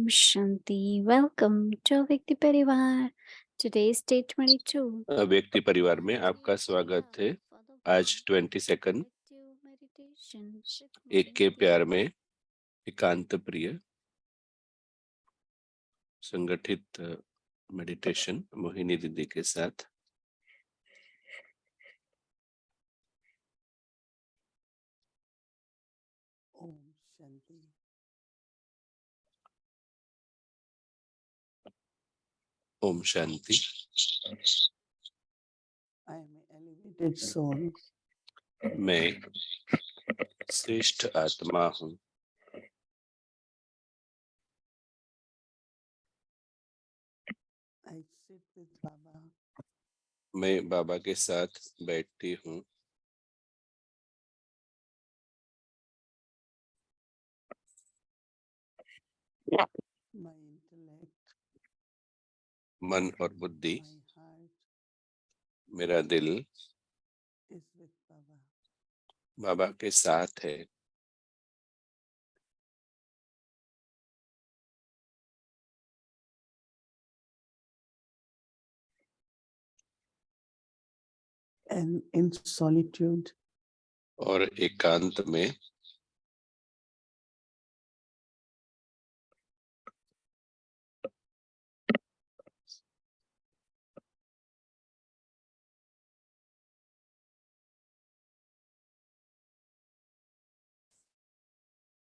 Shanti. Welcome to Vyakti Parivar. Today is day 22. व्यक्ति परिवार में आपका स्वागत है। आज 22 एक के प्यार में एकांत प्रिय संगठित मेडिटेशन मोहिनी दीदी के साथ। Om Shanti. Om Shanti. I am an elevated soul. मैं श्रेष्ठ आत्मा हूँ। I sit with Baba. मैं बाबा के साथ बैठती हूँ। My intellect, मन और बुद्धि, my heart मेरा दिल is with Baba. बाबा के साथ है। And in solitude, और एकांत में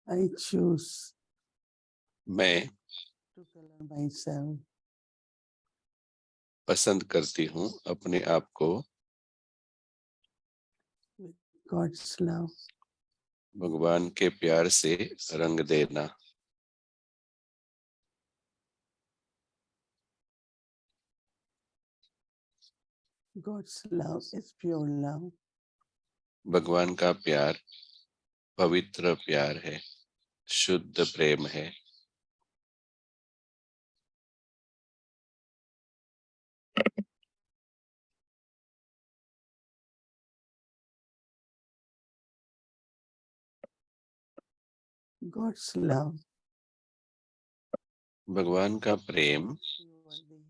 I choose मैं to color myself पसंद करती हूँ अपने आप को with God's love. भगवान के प्यार से रंग देना। God's love is pure love. भगवान का प्यार पवित्र प्यार है, शुद्ध प्रेम है। God's love भगवान का प्रेम makes you worthy.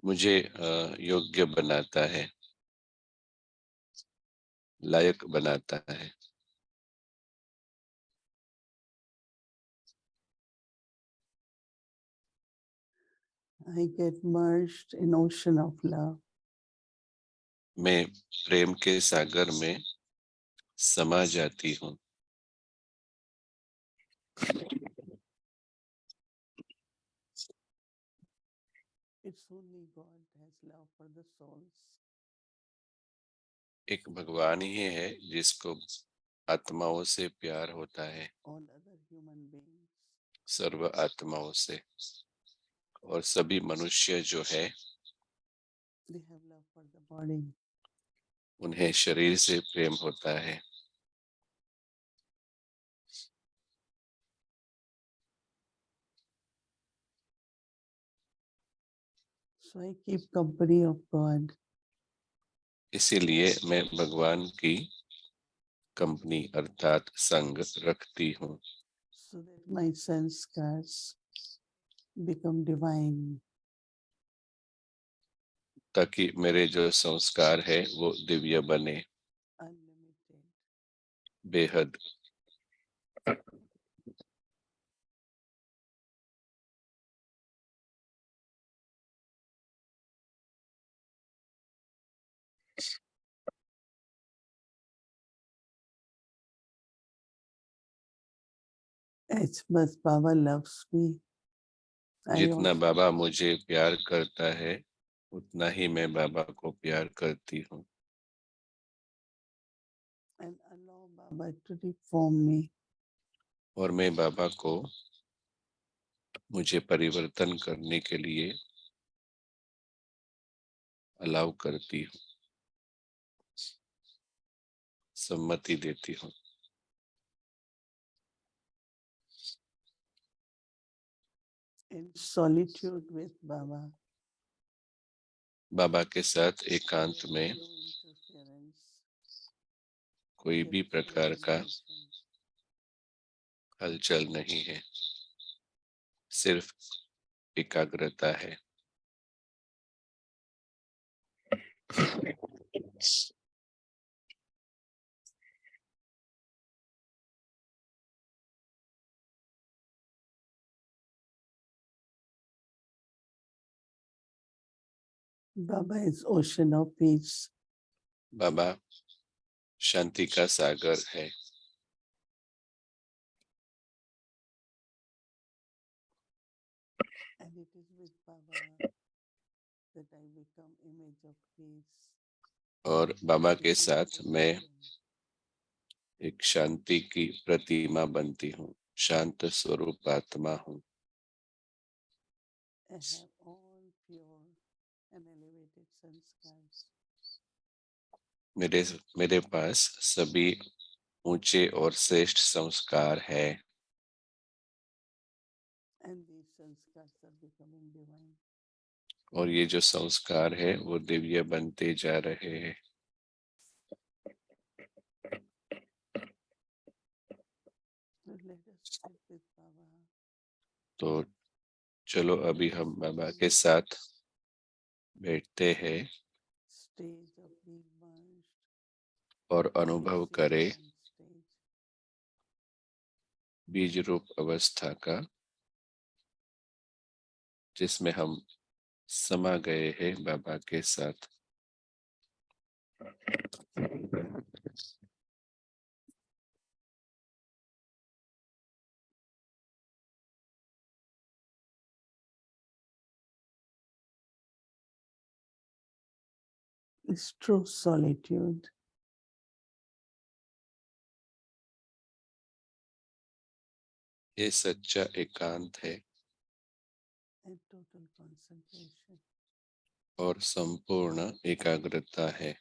मुझे योग्य बनाता है, लायक बनाता है। I get merged in ocean of love. मैं प्रेम के सागर में समा जाती हूँ। It's only God has love for the souls. एक भगवान ही है जिसको आत्माओं से प्यार होता है, All other human beings, सर्व आत्माओं से। और सभी मनुष्य जो है they have love for the body. उन्हें शरीर से प्रेम होता है। So I keep company of God. इसीलिए मैं भगवान की कंपनी अर्थात संग रखती हूँ, So that my sanskars become divine. ताकि मेरे जो संस्कार है वो दिव्य बने, Unlimited. बेहद। As much Baba loves me, I जितना also बाबा मुझे प्यार करता है उतना ही मैं बाबा को प्यार करती हूँ। and allow Baba to reform me. और मैं बाबा को मुझे परिवर्तन करने के लिए अलाउ करती हूँ, सम्मति देती हूँ। In solitude with Baba, बाबा के साथ एकांत there में is no interference. कोई There भी is no प्रकार का vibration. हलचल नहीं है। सिर्फ एकाग्रता है। Baba is ocean of peace. बाबा शांति का सागर है। And it is with Baba that I become image of peace. और बाबा के Peace साथ of मैं wisdom. एक शांति की प्रतिमा बनती हूँ, शांत स्वरूप आत्मा हूँ। I have all pure and elevated sanskars. मेरे पास सभी ऊंचे और श्रेष्ठ संस्कार है। And these sanskars are becoming divine. और ये जो संस्कार है वो दिव्य बनते जा रहे हैं। So let us sit with Baba. तो चलो अभी हम बाबा के साथ बैठते हैं Stage of being merged. और अनुभव करें Separation stage. बीज रूप अवस्था का, जिसमें हम समा गए हैं बाबा के साथ। It's true solitude. ये सच्चा एकांत है And total concentration. और संपूर्ण एकाग्रता है।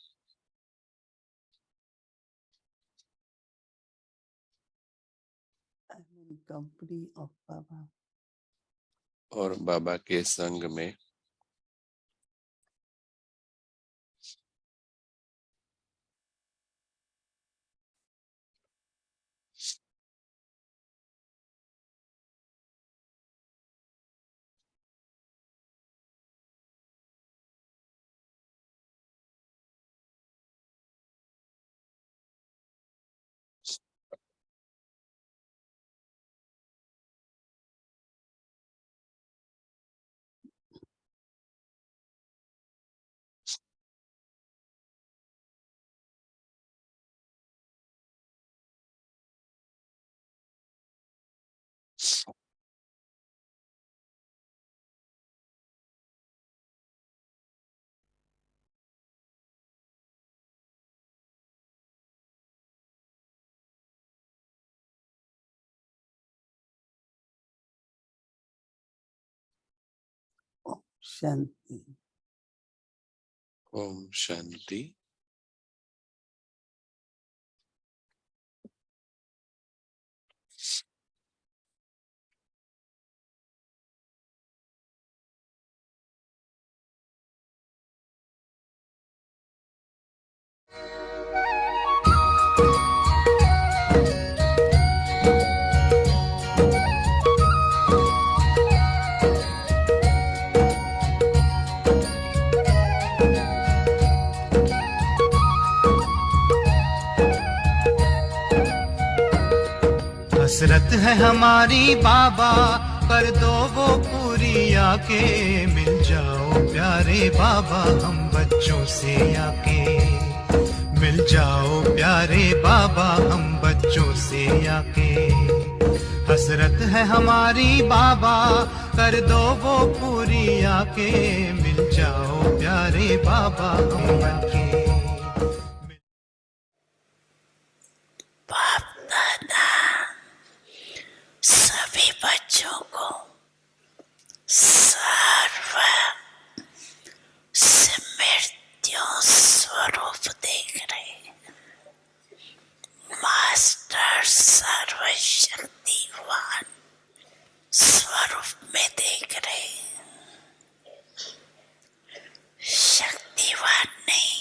I'm in company of Baba. और बाबा के संग में Om Shanti. ओम शांति। हसरत है हमारी बाबा, कर दो वो पूरी आके। मिल जाओ प्यारे बाबा हम बच्चों से आके। मिल जाओ प्यारे बाबा हम बच्चों से आके। हसरत है हमारी बाबा, कर दो वो पूरी आके। मिल जाओ प्यारे बाबा हम आके। सभी बच्चों को सर्व मृत्यु स्वरूप देख रहे, मास्टर सर्वशक्तिवान स्वरूप में देख रहे। शक्तिवान नहीं,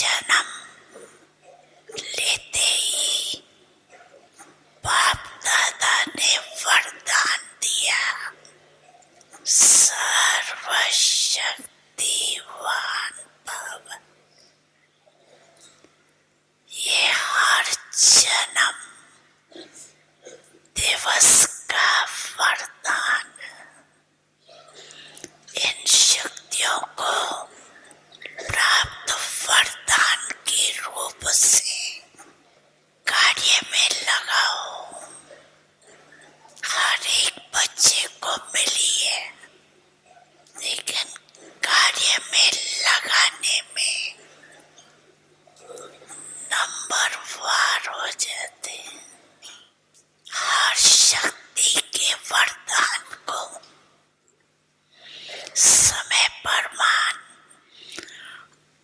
जन्म लेते ही बाप दादा ने वरदान दिया, सर्वशक्तिवान भव। ये हर जन्म दिवस का वरदान इन शक्तियों को प्राप्त वरदान के रूप से कार्य में लगाओ। हर एक बच्चे को मिली है, लेकिन कार्य में लगाने में नंबर वार हो जाते हैं। हर शक्ति के वरदान को समय पर मान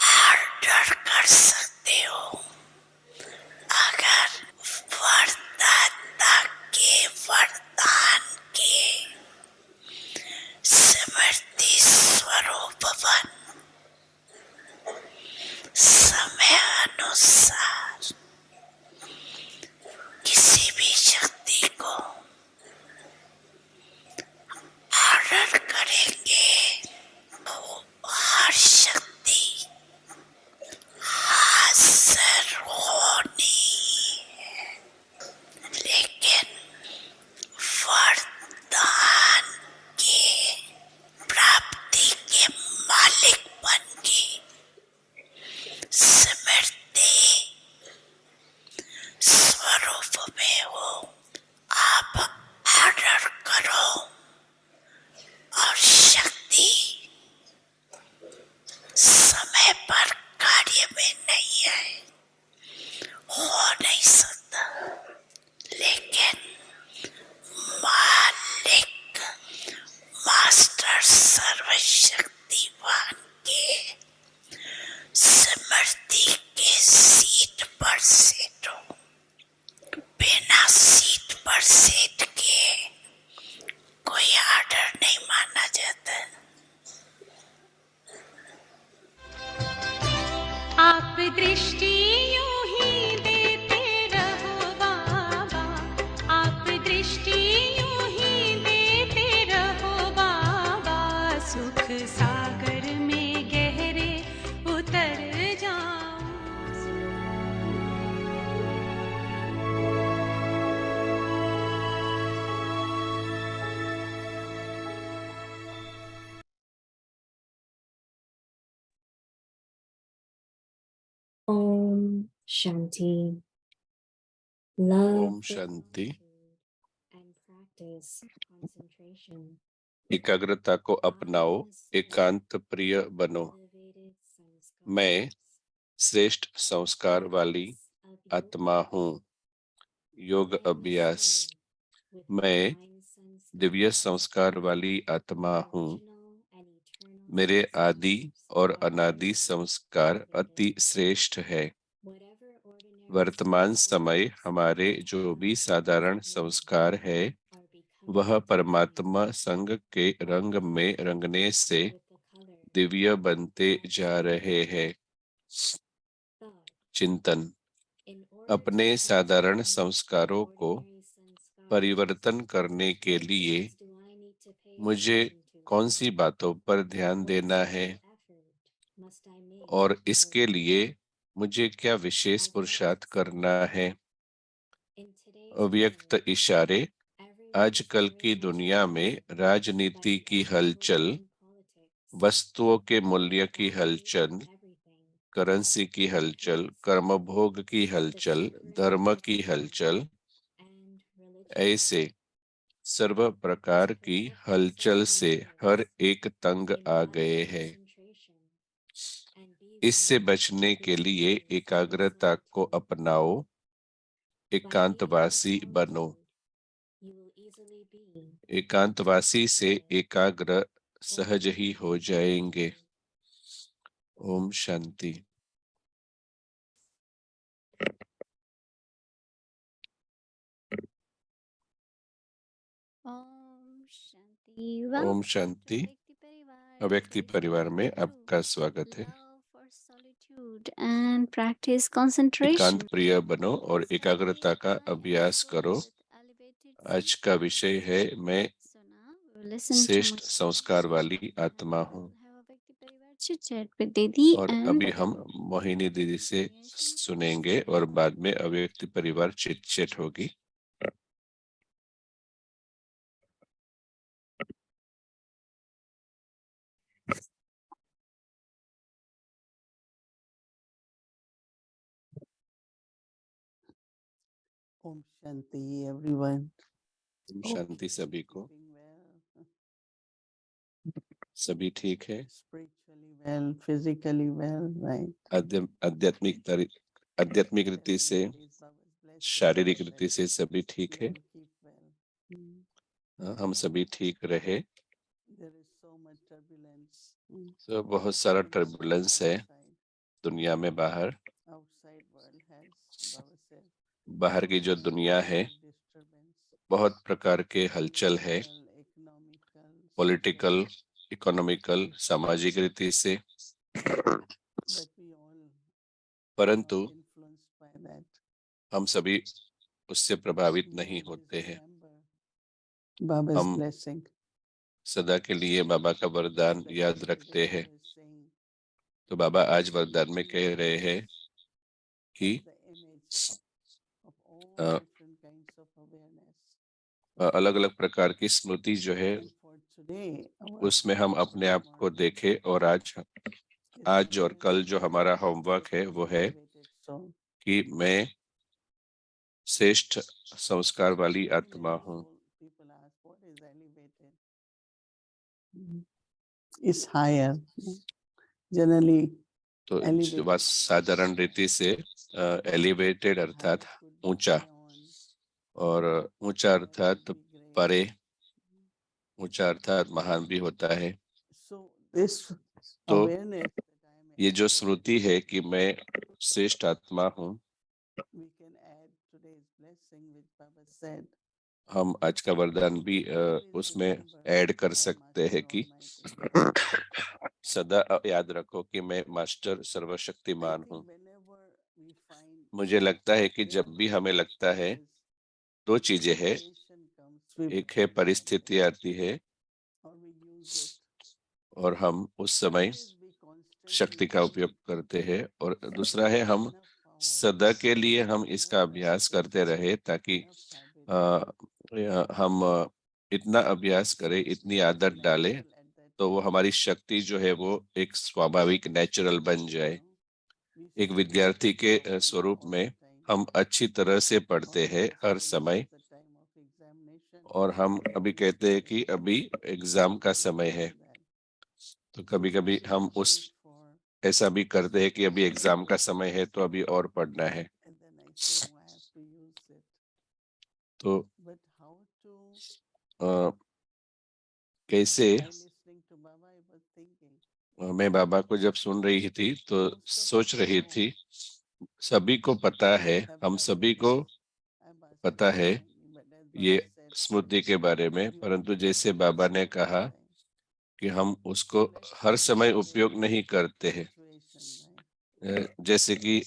ऑर्डर कर सकते हो। अगर वरदाता के वरदान के स्मृति स्वरूप बन समय अनुसार किसी भी शक्ति को ऑर्डर करेंगे तो हर शक्ति हाजिर होनी है। लेकिन वरदान के प्राप्ति के मालिक बन के स्मृति स्वरूप में हो। आप ऑर्डर करो और शक्ति समय पर कार्य में नहीं है, हो नहीं सकता। लेकिन मालिक मास्टर सर्वशक्तिवान के स्मृति के सीट पर सेटो। बिना सीट पर सेट के कोई ऑर्डर नहीं माना जाता। आप दृष्टि यूं ही देते रहो बाबा, आप दृष्टि यूं ही देते रहो बाबा। सुख सागर में गहरे उतर जाऊं। Om Shanti. Love Om Shanti. and practice concentration. एकाग्रता को अपनाओ, एकांत प्रिय बनो। मैं श्रेष्ठ संस्कार वाली आत्मा हूँ। योग अभ्यास। मैं दिव्य संस्कार वाली आत्मा हूँ। मेरे आदि और अनादि संस्कार अति श्रेष्ठ है। वर्तमान समय हमारे जो भी साधारण संस्कार है वह परमात्मा संग के रंग में रंगने से दिव्य बनते जा रहे हैं। चिंतन। अपने साधारण संस्कारों को परिवर्तन करने के लिए मुझे कौन सी बातों पर ध्यान देना है और इसके लिए मुझे क्या विशेष पुरुषार्थ करना है। अव्यक्त इशारे। आजकल की दुनिया में राजनीति की हलचल, वस्तुओं के मूल्य की हलचल, करेंसी की हलचल, कर्मभोग की हलचल, धर्म की हलचल, ऐसे सर्व प्रकार की हलचल से हर एक तंग आ गए हैं। इससे बचने के लिए एकाग्रता को अपनाओ, एकांतवासी बनो। एकांतवासी से एकाग्र सहज ही हो जाएंगे। ओम शांति। ओम शांति। व्यक्ति परिवार में आपका स्वागत है। mood and practice concentration. एकांत प्रिय बनो और एकाग्रता का अभ्यास करो। आज का विषय है मैं श्रेष्ठ संस्कार वाली आत्मा हूँ। Chit-chat with Didi और and अभी हम मोहिनी दीदी से सुनेंगे और बाद में अव्यक्त परिवार चिट चैट होगी। Om Shanti, everyone. शांति सभी को। Keeping well, सभी ठीक है। spiritually well, physically well, right? आध्यात्मिक रीति से, Everybody's Baba's blessing. शारीरिक रीति से सभी ठीक है। We all keep well. Mm. हम सभी ठीक रहे। There is so much turbulence. तो बहुत सारा टर्बुलेंस है दुनिया में बाहर। Outside world has, Baba said, बाहर की जो दुनिया है disturbance, बहुत प्रकार के हलचल है, economical, पॉलिटिकल, इकोनॉमिकल, सामाजिक रीति से। but we all परंतु are influenced by that. हम सभी उससे प्रभावित We नहीं always होते हैं। remember Baba's हम blessing. सदा के लिए बाबा का वरदान But याद today रखते हैं। Baba is saying, तो बाबा आज वरदान में कह रहे हैं कि the image of all different kinds of awareness. अलग अलग प्रकार की स्मृति जो है And for today, our उसमें हम अपने आप को देखें। और आज और कल जो हमारा होमवर्क है वो है soul. कि मैं श्रेष्ठ संस्कार वाली आत्मा हूँ। People ask, what is elevated? Is higher. Generally, तो elevated बस साधारण रीति से एलिवेटेड अर्थात higher could be ऊंचा, beyond, और ऊंचा अर्थात could be great. परे, ऊंचा अर्थात महान भी होता है। So this तो awareness that I am ये जो elevated, स्मृति है कि मैं श्रेष्ठ आत्मा हूँ, we can add today's blessing which Baba said. हम आज का वरदान भी उसमें ऐड कर सकते हैं कि सदा याद रखो कि मैं मास्टर सर्वशक्तिमान हूँ। मुझे लगता है कि जब भी हमें लगता है दो चीजें हैं, एक है परिस्थिति आती है और हम उस समय शक्ति का उपयोग करते हैं, और दूसरा है हम सदा के लिए हम इसका अभ्यास करते रहे ताकि हम इतना अभ्यास करें, इतनी आदत डाले तो वो हमारी शक्ति जो है वो एक स्वाभाविक नेचुरल बन जाए। एक विद्यार्थी के स्वरूप में हम अच्छी तरह से पढ़ते हैं हर समय, और हम अभी कहते हैं कि अभी एग्जाम का समय है, तो कभी कभी हम उस ऐसा भी करते हैं कि अभी एग्जाम का समय है तो अभी और पढ़ना है। तो कैसे मैं बाबा को जब सुन रही थी तो सोच रही थी, सभी को पता है, हम सभी को पता है ये स्मृति के बारे में, परंतु जैसे बाबा ने कहा कि हम उसको हर समय उपयोग नहीं करते हैं। जैसे कि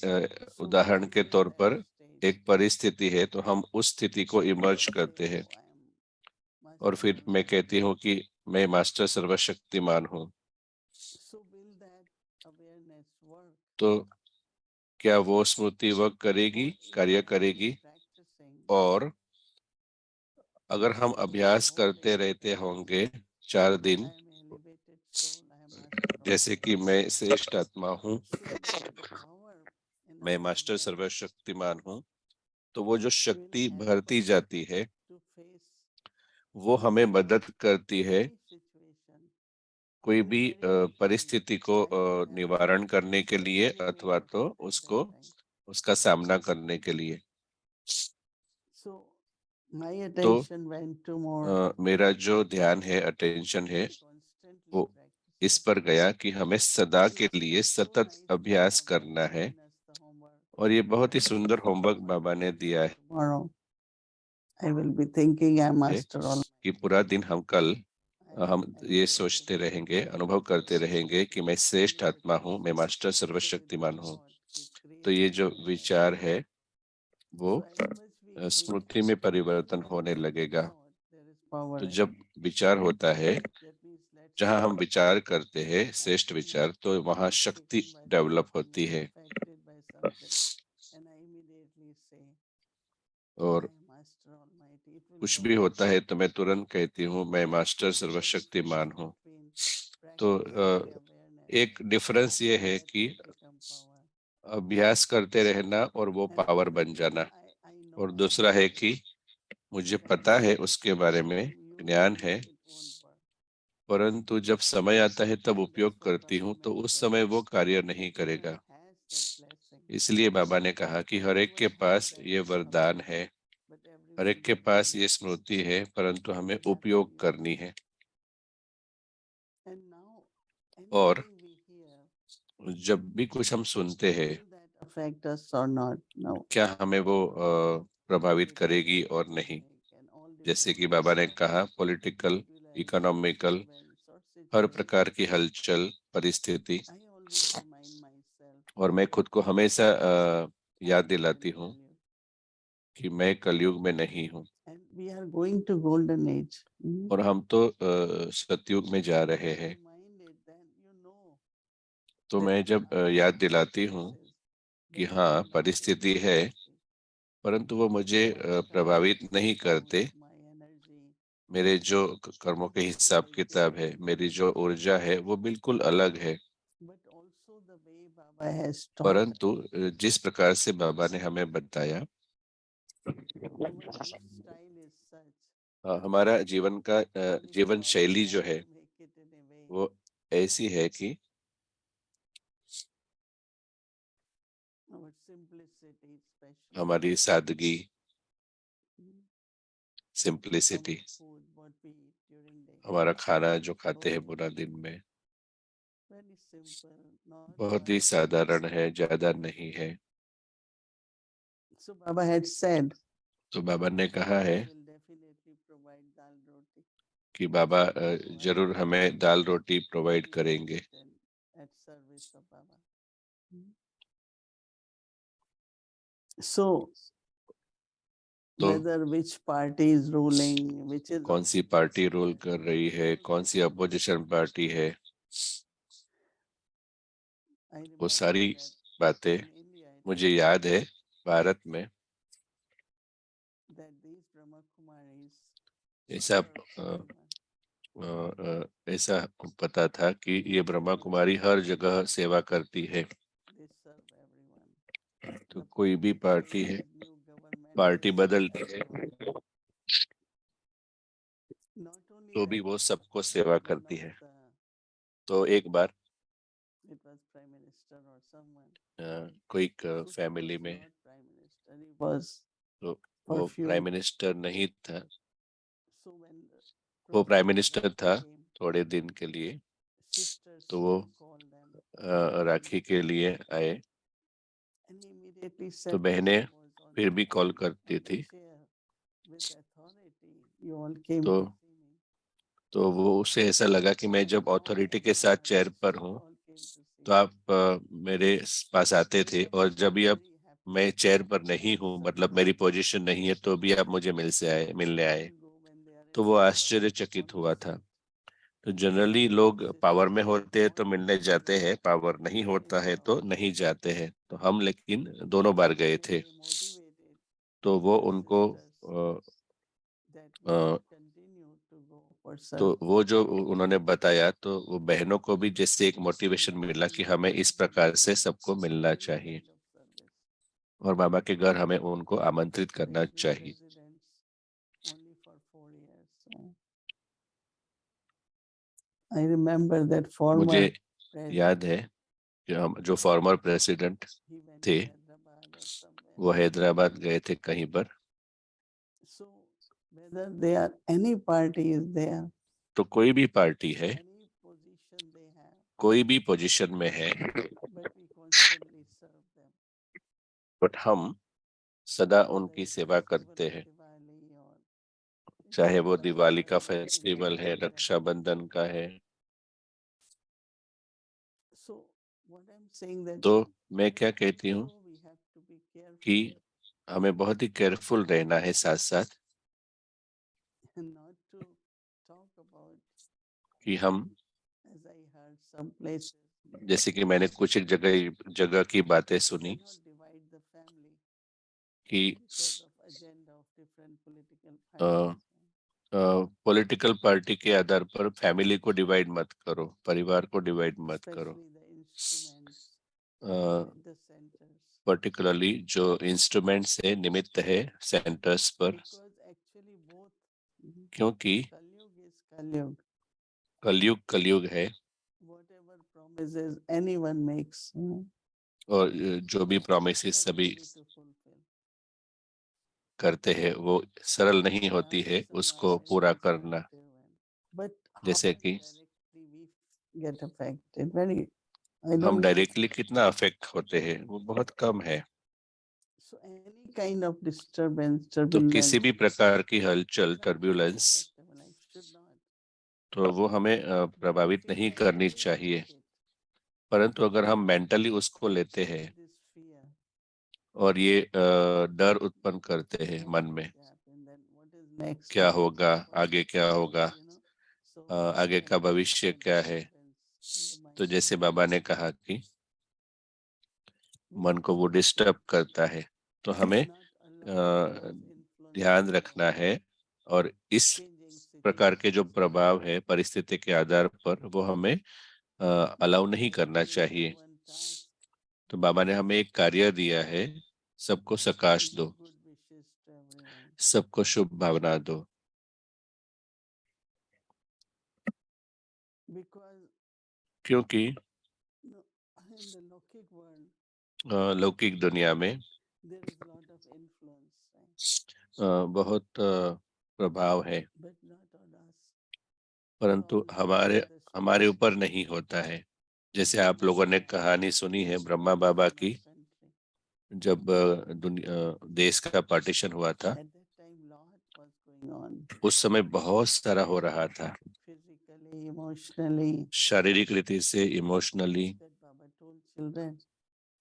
उदाहरण के तौर पर एक परिस्थिति है तो हम उस स्थिति को इमर्ज करते हैं, और फिर मैं कहती हूँ कि मैं मास्टर सर्वशक्तिमान हूँ। तो क्या वो स्मृति वर्क करेगी, कार्य करेगी? और अगर हम अभ्यास करते रहते होंगे 4 दिन, जैसे कि मैं श्रेष्ठ आत्मा हूँ, मैं मास्टर सर्वशक्तिमान हूँ, तो वो जो शक्ति भरती जाती है वो हमें मदद करती है कोई भी परिस्थिति को निवारण करने के लिए अथवा तो उसका सामना करने के लिए। तो मेरा जो ध्यान है, अटेंशन है, वो इस पर गया कि हमें सदा के लिए सतत अभ्यास करना है, और ये बहुत ही सुंदर होमवर्क बाबा ने दिया है I will be thinking I master all. कि पूरा दिन हम कल हम ये सोचते रहेंगे, अनुभव करते रहेंगे कि मैं श्रेष्ठ आत्मा हूँ, मैं मास्टर सर्वशक्तिमान हूँ, तो ये जो विचार है वो स्मृति में परिवर्तन होने लगेगा। तो जब विचार होता है, जहाँ हम विचार करते हैं श्रेष्ठ विचार, तो वहाँ शक्ति डेवलप होती है। और कुछ भी होता है तो मैं तुरंत कहती हूँ मैं मास्टर सर्वशक्तिमान हूँ। तो एक डिफरेंस ये है कि अभ्यास करते रहना और वो पावर बन जाना, और दूसरा है कि मुझे पता है उसके बारे में, ज्ञान है, परंतु जब समय आता है तब उपयोग करती हूँ तो उस समय वो कार्य नहीं करेगा। इसलिए बाबा ने कहा कि हर एक के पास ये वरदान है, हर एक के पास ये स्मृति है, परंतु हमें उपयोग करनी है। और जब भी कुछ हम सुनते हैं, क्या हमें वो प्रभावित करेगी और नहीं। जैसे कि बाबा ने कहा पॉलिटिकल, इकोनॉमिकल, हर प्रकार की हलचल, परिस्थिति, और मैं खुद को हमेशा याद दिलाती हूँ कि मैं कलयुग में नहीं हूँ और हम तो सतयुग में जा रहे हैं। तो मैं जब याद दिलाती हूँ कि हाँ परिस्थिति है, परंतु वो मुझे प्रभावित नहीं करते। मेरे जो कर्मों के हिसाब किताब है, मेरी जो ऊर्जा है वो बिल्कुल अलग है। परंतु जिस प्रकार से बाबा ने हमें बताया, हमारा जीवन का जीवन शैली जो है वो ऐसी है कि हमारी सादगी, सिंप्लिसिटी, हमारा खाना जो खाते हैं पूरा दिन में बहुत ही साधारण है, ज्यादा नहीं है। तो बाबा ने कहा है कि बाबा जरूर हमें दाल रोटी प्रोवाइड करेंगे। तो कौन सी पार्टी रूल कर रही है, कौन सी अपोजिशन पार्टी है, वो सारी बातें मुझे याद है। भारत में ऐसा ऐसा पता था कि ये ब्रह्मा कुमारी हर जगह सेवा करती है। तो कोई भी पार्टी है, पार्टी बदलती है तो भी वो सबको सेवा करती है। तो एक बार कोई फैमिली में, तो वो प्राइम मिनिस्टर नहीं था, वो प्राइम मिनिस्टर था थोड़े दिन के लिए, तो वो राखी के लिए आए, तो बहनें फिर भी कॉल करती थी, तो वो उसे ऐसा लगा कि मैं जब अथॉरिटी के साथ चेयर पर हूँ तो आप मेरे पास आते थे, और जब भी अब मैं चेयर पर नहीं हूँ, मतलब मेरी पोजीशन नहीं है, तो भी आप मुझे मिलने आए। तो वो आश्चर्यचकित हुआ था। तो जनरली लोग पावर में होते हैं तो मिलने जाते हैं, पावर नहीं होता है तो नहीं जाते हैं। तो हम लेकिन दोनों बार गए थे। तो वो उनको तो वो जो उन्होंने बताया, तो वो बहनों को भी जैसे एक मोटिवेशन मिला कि हमें इस प्रकार से सबको मिलना चाहिए और बाबा के घर हमें उनको आमंत्रित करना चाहिए। मुझे याद है कि हम जो फॉर्मर प्रेसिडेंट थे वो हैदराबाद गए थे कहीं पर। तो कोई भी पार्टी है, कोई भी पोजीशन में है, बट हम सदा उनकी सेवा करते हैं। चाहे वो दिवाली का फेस्टिवल है, रक्षाबंधन का है। So what I'm saying that तो मैं क्या कहती हूँ although we have to be कि careful हमें बहुत ही केयरफुल रहना है साथ साथ, and not to talk about, कि हम, as I heard some places, जैसे कि मैंने कुछ एक जगह की बातें सुनी cannot divide the family कि because of agenda of different political parties. Political party के आधार पर फैमिली को डिवाइड मत करो, परिवार को डिवाइड मत करो। Especially the instruments uh, at the centers. Particularly जो इंस्ट्रूमेंट्स है, निमित्त है सेंटर्स पर, Because actually both क्योंकि Kalyug is Kalyug. कलयुग कलयुग है, Whatever promises anyone makes, और जो भी प्रोमिस not सभी easy to fulfill. करते हैं वो सरल नहीं होती है Others उसको are पूरा very करना। sensitive but how जैसे कि directly we get affected, very, I हम don't know. डायरेक्टली कितना अफेक्ट होते हैं वो बहुत कम है। So any kind of disturbance, तो turbulence, किसी भी प्रकार की हलचल, not turbulence, affectable, I should not. तो वो हमें प्रभावित But if नहीं we करनी mentally चाहिए। take it, परंतु अगर हम मेंटली उसको लेते हैं this fear, और ये डर उत्पन्न करते हैं what's मन going में, to happen, then what is next, क्या what is होगा the आगे, क्या consequence, होगा, So आगे that का kind भविष्य of क्या है। disturbance in the तो mind. जैसे बाबा ने कहा कि We मन को वो डिस्टर्ब करता है, तो हमें not allow those influences ध्यान to रखना है और इस changing प्रकार के जो situations. प्रभाव है परिस्थिति के आधार पर वो हमें अलाउ नहीं करना Given चाहिए। one task, तो बाबा ने हमें एक कार्य दिया है, सबको सकाश दो, good wishes to everyone. सबको शुभ भावना दो। Because क्योंकि no, in the Lokik world, लौकिक दुनिया में there is a lot of influence, बहुत प्रभाव है, but not on us. परंतु From the हमारे furthest हमारे point. ऊपर नहीं होता है। जैसे आप लोगों ने कहानी सुनी है ब्रह्मा बाबा की, Country. जब देश का पार्टीशन हुआ था, At that time, lot was going on. उस समय बहुत सारा हो रहा था, Physically, emotionally. शारीरिक रीति से, emotionally. That Baba told children,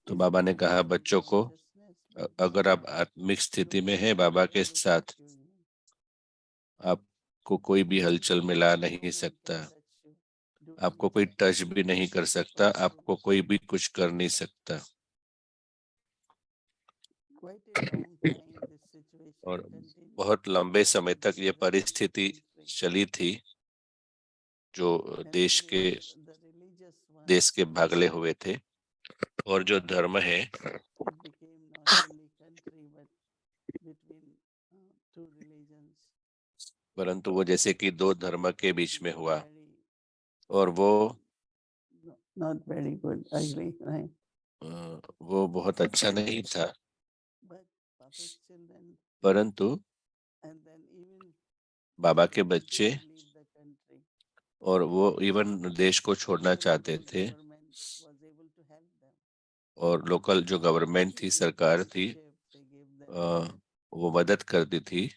तो if बाबा you ने are कहा in बच्चों को, consciousness, अगर आप आत्मिक स्थिति में हैं बाबा के साथ, आपको कोई भी हलचल मिला नहीं सकता, आपको कोई टच भी नहीं कर सकता, आपको कोई भी कुछ कर नहीं सकता। quite a long time this situation और continued. बहुत लंबे समय तक ये परिस्थिति चली थी, जो And देश there के is the religious one, देश के भागले हुए थे। और जो धर्म है, it became not only country but between two religions. परंतु वो जैसे कि दो धर्म के बीच में हुआ, Very, और वो not very good, ugly, right? वो बहुत अच्छा नहीं था। But Baba's children, परंतु and then even बाबा के wanted बच्चे, to leave the country. और वो इवन देश को छोड़ना The चाहते local थे, government was able to help them. और लोकल जो गवर्नमेंट थी, सरकार थी, They gave them वो मदद करती थी।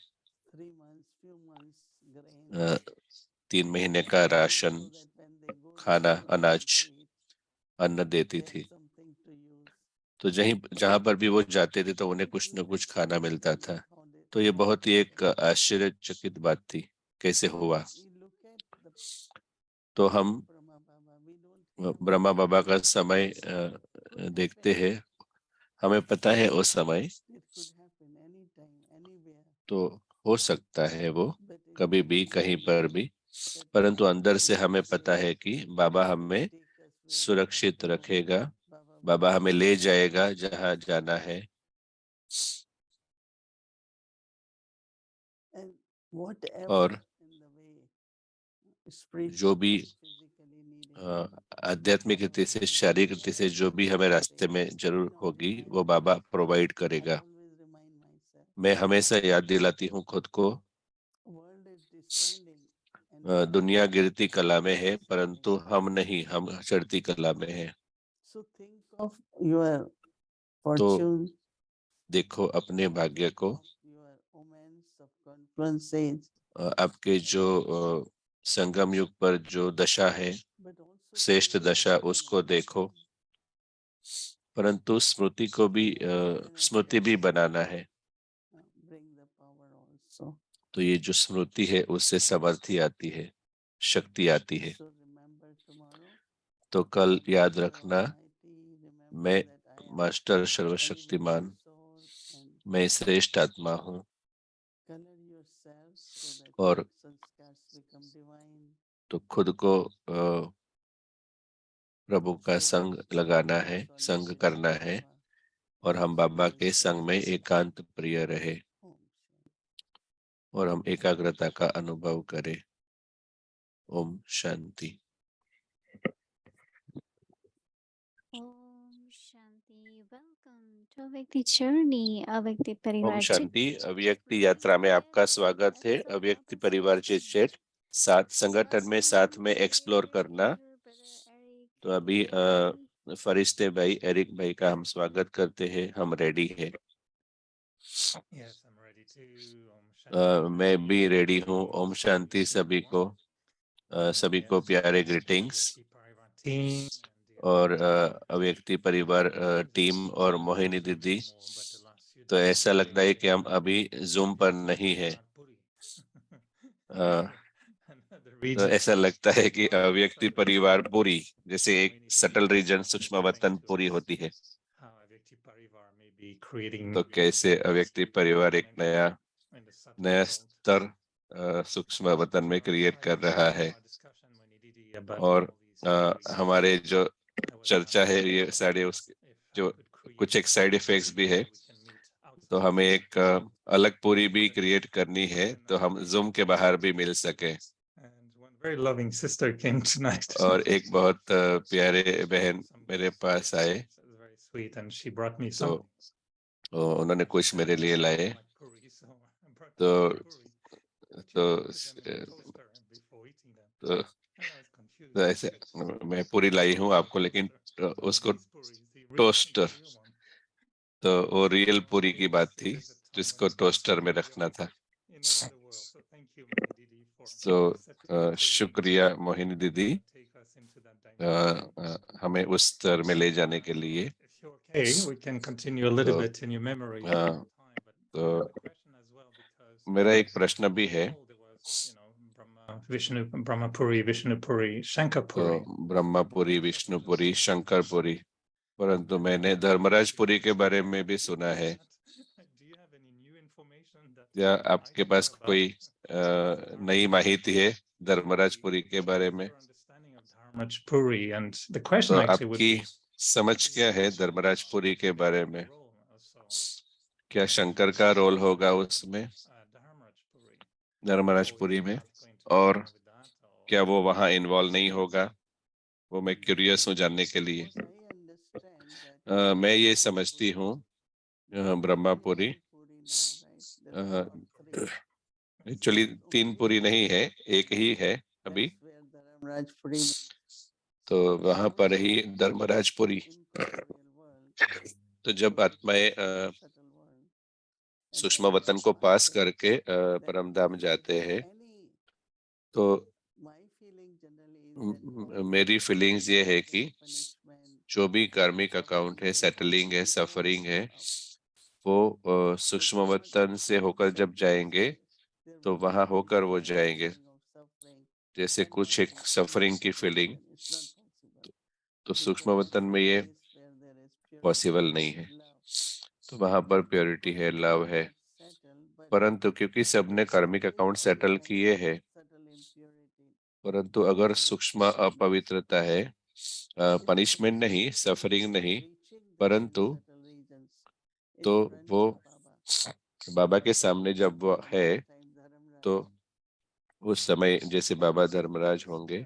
3 months, few months grain. 3 महीने का ration, So that when they go खाना, to अनाज, eat, अन्न देती they have थी। something to use. तो जहाँ पर भी वो जाते थे तो उन्हें कुछ न कुछ खाना मिलता था। तो ये बहुत ही एक आश्चर्यचकित बात थी, कैसे हुआ। We look at the तो हम Brahma Baba, we don't Brahma बाबा का समय देखते हैं, हमें पता है उस समय it could happen anytime, anywhere. तो हो सकता है वो But in कभी भी, कहीं पर भी, परंतु अंदर से हमें पता है कि बाबा हमें take us where सुरक्षित रखेगा, Baba बाबा हमें ले जाएगा जहाँ जाना है। and whatever और in the way, spiritually, जो भी physically needed. आध्यात्मिक रीति से, शारीरिक रीति से जो भी हमें रास्ते में जरूर होगी वो बाबा प्रोवाइड I करेगा। always remind myself, मैं हमेशा याद दिलाती हूँ खुद को, world is descending and दुनिया गिरती कला में है, परंतु हम नहीं, हम चढ़ती कला में है। so think of your तो fortune, देखो अपने भाग्य को, your omens of confluence says, आपके जो संगम युग पर जो दशा है, श्रेष्ठ दशा, उसको देखो, परंतु स्मृति को भी स्मृति भी बनाना है। तो ये जो स्मृति है उससे समर्थी आती है, शक्ति आती है। तो कल याद रखना, मैं मास्टर सर्वशक्तिमान, मैं श्रेष्ठ आत्मा हूँ, और तो खुद को प्रभु का संग लगाना है, संग करना है, और हम बाबा के संग में एकांत प्रिय रहे और हम एकाग्रता का अनुभव करें। Om Shanti. Om Shanti. Welcome to अव्यक्ति journey, अव्यक्ति ओम परिवार शांति। अव्यक्ति यात्रा में आपका स्वागत है। अव्यक्ति परिवार चिट साथ संगठन में साथ में एक्सप्लोर करना। तो अभी फरिश्ते भाई, एरिक भाई का हम स्वागत करते हैं। हम रेडी है। मैं भी रेडी हूँ। ओम शांति सभी को। सभी को प्यारे ग्रीटिंग्स। और अव्यक्ति परिवार टीम और मोहिनी दीदी, तो ऐसा लगता है कि हम अभी जूम पर नहीं है। तो ऐसा लगता है कि अव्यक्ति परिवार पूरी, जैसे एक सटल रीजन सूक्ष्म वतन पूरी होती है, तो कैसे अव्यक्ति परिवार एक नया स्तर सूक्ष्म वतन में क्रिएट कर रहा है। और हमारे जो चर्चा है ये सारे उसके जो कुछ एक साइड इफेक्ट्स भी है, तो हमें एक अलग पूरी भी क्रिएट करनी है, तो हम जूम के बाहर भी मिल सके। और एक बहुत प्यारे बहन मेरे पास आए, तो उन्होंने कुछ मेरे लिए लाए। तो ऐसे मैं पूरी लाई हूँ आपको, लेकिन उसको टोस्टर, तो वो रियल पूरी की बात थी जिसको टोस्टर में रखना था। तो शुक्रिया मोहिनी दीदी हमें उस स्तर में ले जाने के लिए। तो मेरा एक प्रश्न भी है। ब्रह्मपुरी, विष्णुपुरी, शंकरपुरी। ब्रह्मपुरी, विष्णुपुरी, शंकरपुरी, परंतु मैंने धर्मराजपुरी के बारे में भी सुना है। क्या आपके पास कोई नई माहिती है धर्मराजपुरी के बारे में? तो आपकी समझ क्या है धर्मराजपुरी के बारे में? क्या शंकर का रोल होगा उसमें, धर्मराजपुरी में, और क्या वो वहाँ इन्वॉल्व नहीं होगा? वो मैं क्यूरियस हूँ जानने के लिए। मैं ये समझती हूँ ब्रह्मपुरी एक्चुअली 3 पुरी नहीं है, एक ही है अभी, तो वहां पर ही धर्मराजपुरी। तो जब आत्माएं सूक्ष्म वतन को पास करके परमधाम जाते हैं, तो मेरी फीलिंग्स ये है कि जो भी कार्मिक अकाउंट है, सेटलिंग है, सफरिंग है, वो सूक्ष्म वतन से होकर जब जाएंगे तो वहां होकर वो जाएंगे। जैसे कुछ एक सफरिंग की फीलिंग, तो सूक्ष्म वतन में ये पॉसिबल नहीं है। तो वहां पर प्योरिटी है, लव है, परंतु क्योंकि सबने कार्मिक अकाउंट सेटल किए हैं, परंतु अगर सूक्ष्म अपवित्रता है, पनिशमेंट नहीं, सफरिंग नहीं, परंतु तो वो बाबा के सामने जब वो है, तो उस समय जैसे बाबा धर्मराज होंगे,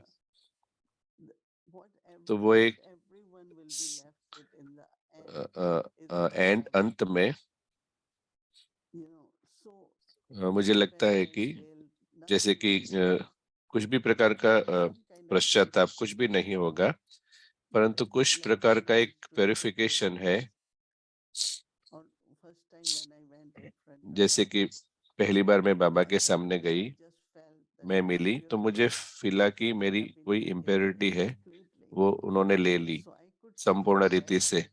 तो वो एक एंड अंत में मुझे लगता है कि जैसे कि कुछ भी प्रकार का पश्चाताप कुछ भी नहीं होगा, परंतु कुछ प्रकार का एक प्यूरिफिकेशन है। जैसे कि पहली बार मैं बाबा के सामने गई, में मिली तो मुझे फीला कि मेरी कोई इम्प्योरिटी है, वो उन्होंने ले ली संपूर्ण रीति से।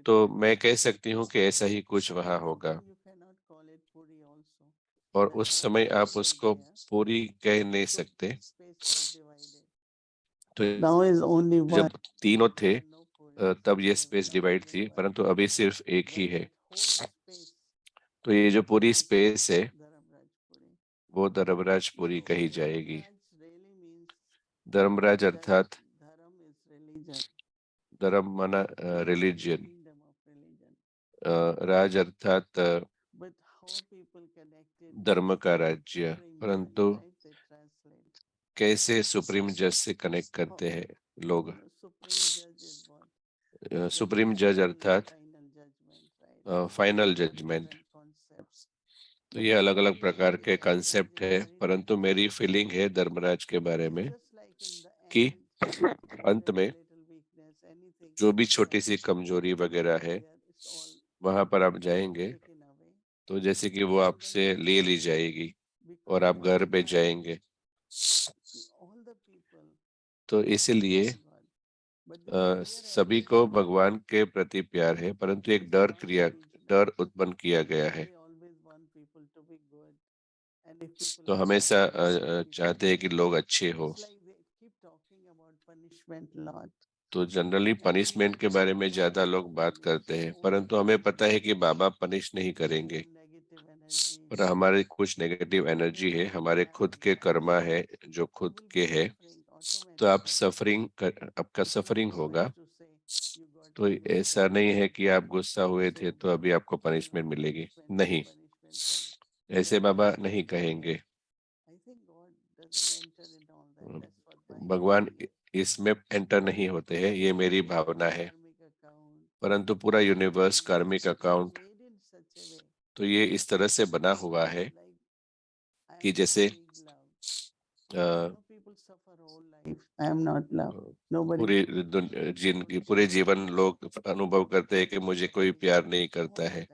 तो मैं कह सकती हूँ कि ऐसा ही कुछ वहाँ होगा, और उस समय आप उसको पूरी कह नहीं सकते। तो Now is only one. जब तीनों थे तब ये स्पेस डिवाइड थी, परंतु अभी सिर्फ एक ही है। तो ये जो पूरी स्पेस है वो धर्मराजपुरी कही जाएगी। धर्मराज अर्थात धर्म माना रिलीजियन, राज अर्थात धर्म का राज्य, परंतु कैसे सुप्रीम जज से कनेक्ट करते हैं लोग। सुप्रीम जज अर्थात फाइनल जजमेंट। तो ये अलग अलग प्रकार के कंसेप्ट है, परंतु मेरी फीलिंग है धर्मराज के बारे में कि अंत में जो भी छोटी सी कमजोरी वगैरह है वहां पर आप जाएंगे तो जैसे कि वो आपसे ले ली जाएगी और आप घर पे जाएंगे। तो इसलिए सभी को भगवान के प्रति प्यार है, परंतु एक डर उत्पन्न किया गया है। तो हमेशा चाहते हैं कि लोग अच्छे हो। तो जनरली पनिशमेंट के बारे में ज्यादा लोग बात करते हैं, परंतु हमें पता है कि बाबा पनिश नहीं करेंगे, पर हमारे कुछ नेगेटिव एनर्जी है, हमारे खुद के कर्मा है जो खुद के है। तो आपका सफरिंग होगा। तो ऐसा नहीं है कि आप गुस्सा हुए थे तो अभी आपको पनिशमेंट मिलेगी, नहीं, ऐसे बाबा नहीं कहेंगे। भगवान इसमें एंटर नहीं होते हैं, ये मेरी भावना है। परंतु पूरा यूनिवर्स कार्मिक अकाउंट, तो ये इस तरह से बना हुआ है कि जैसे पूरे जीवन लोग अनुभव करते हैं कि मुझे कोई प्यार नहीं करता है,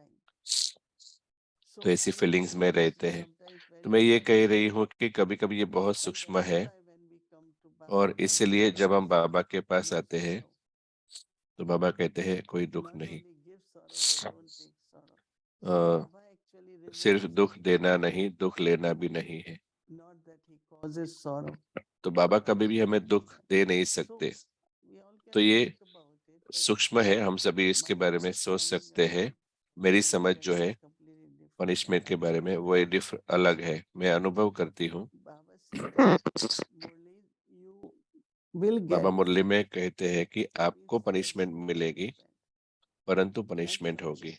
तो ऐसी फीलिंग्स में रहते हैं। तो मैं ये कह रही हूँ कि कभी कभी ये बहुत सूक्ष्म है, और इसलिए जब हम बाबा के पास आते हैं तो बाबा कहते हैं कोई दुख नहीं। सिर्फ दुख देना नहीं, दुख लेना भी नहीं है। तो बाबा कभी भी हमें दुख दे नहीं सकते। तो ये सूक्ष्म है, हम सभी इसके बारे में सोच सकते हैं। मेरी समझ जो है पनिशमेंट के बारे में वो अलग है, मैं अनुभव करती हूँ। बाबा मुरली में कहते हैं कि आपको पनिशमेंट मिलेगी, परंतु पनिशमेंट होगी।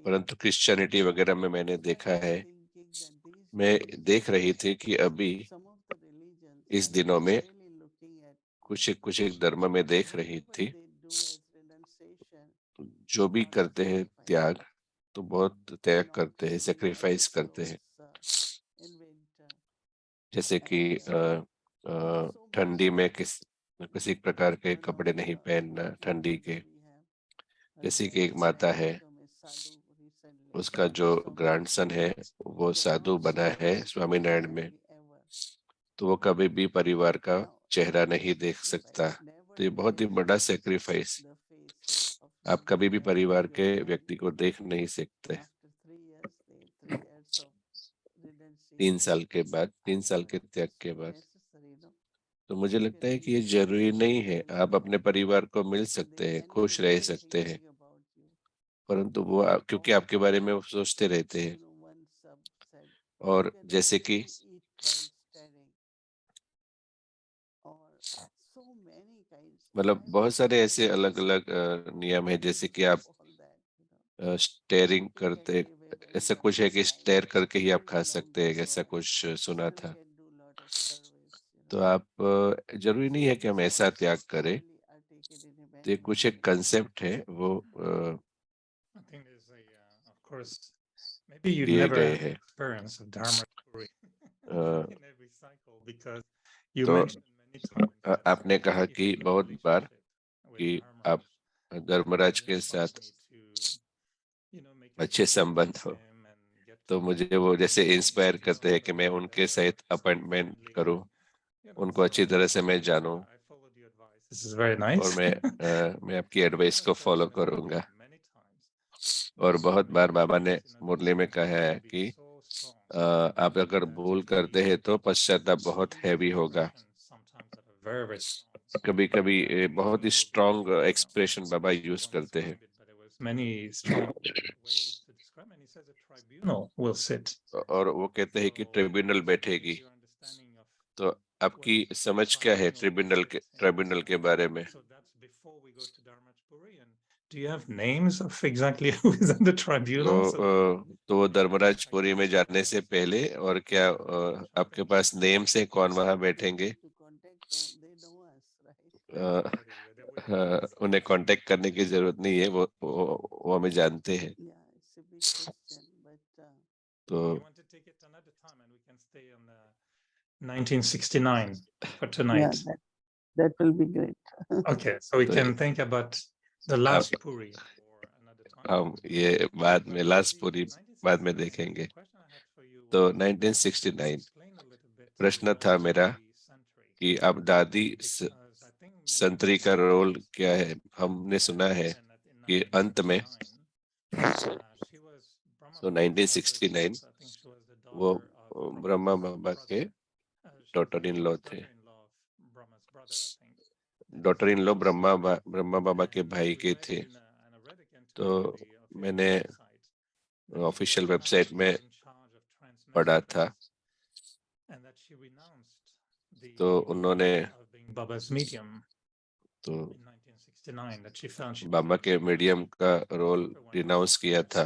परंतु क्रिश्चियनिटी वगैरह में मैंने देखा है, मैं देख रही थी कि अभी इस दिनों में कुछ एक धर्म में देख रही थी, जो भी करते हैं त्याग, तो बहुत त्याग करते हैं, सेक्रीफाइस करते हैं। जैसे कि ठंडी में किसी प्रकार के कपड़े नहीं पहनना ठंडी के। जैसे कि एक माता है, उसका जो ग्रैंडसन है वो साधु बना है स्वामीनारायण में, तो वो कभी भी परिवार का चेहरा नहीं देख सकता। तो ये बहुत ही बड़ा सेक्रीफाइस। आप कभी भी परिवार के व्यक्ति को देख नहीं सकते। 3 साल के बाद, 3 साल के त्याग के बाद। तो मुझे लगता है कि ये जरूरी नहीं है, आप अपने परिवार को मिल सकते हैं, खुश रह सकते हैं, परंतु वो क्योंकि आपके बारे में वो सोचते रहते हैं। और जैसे कि मतलब बहुत सारे ऐसे अलग अलग नियम है, जैसे कि आप स्टेयरिंग करते, ऐसा कुछ है कि स्टेयर करके ही आप खा सकते हैं, ऐसा कुछ सुना था। तो आप जरूरी नहीं है कि हम ऐसा त्याग करें। तो कुछ एक कंसेप्ट है वो दिए गए हैं। तो आपने कहा कि बहुत बार कि आप धर्मराज के साथ अच्छे संबंध हो, तो मुझे वो जैसे इंस्पायर करते हैं कि मैं उनके सहित अपॉइंटमेंट करूं, उनको अच्छी तरह से मैं जानूं, This is very और nice. मैं आपकी एडवाइस को फॉलो करूंगा। और बहुत बार बाबा ने मुरली में कहा है कि आप अगर भूल करते हैं तो पश्चाताप बहुत हैवी होगा। Very, very strong. कभी कभी बहुत ही स्ट्रॉन्ग एक्सप्रेशन बाबा यूज करते हैं। Many strong ways to describe, and he says a tribunal will sit. और वो कहते हैं कि ट्रिब्यूनल बैठेगी। तो आपकी समझ क्या है ट्रिब्यूनल के बारे में? So that's before we go to Dharmajpuri. And do you have names of exactly who is on the tribunal? तो वो धर्मराजपुरी में जाने से पहले और क्या आपके पास नेम से कौन वहां बैठेंगे? उन्हें कांटेक्ट करने की जरूरत नहीं है, वो हमें जानते हैं। तो You want to take it another time, and we can stay on 1969 for tonight. Yeah, that will be great. Okay, so we can think about the last Puri for another time. हम ये बाद में last पूरी बाद में देखेंगे। तो 1969 प्रश्न था मेरा कि अब दादी संतरी का रोल क्या है? हमने सुना है कि अंत में तो 1969 वो ब्रह्मा बाबा के डॉटर इन लॉ थे। डॉटर इन लॉ ब्रह्मा बाबा के भाई के थे। तो मैंने ऑफिशियल वेबसाइट में पढ़ा था, तो उन्होंने तो बाबा के मीडियम का रोल रिनाउंस किया था।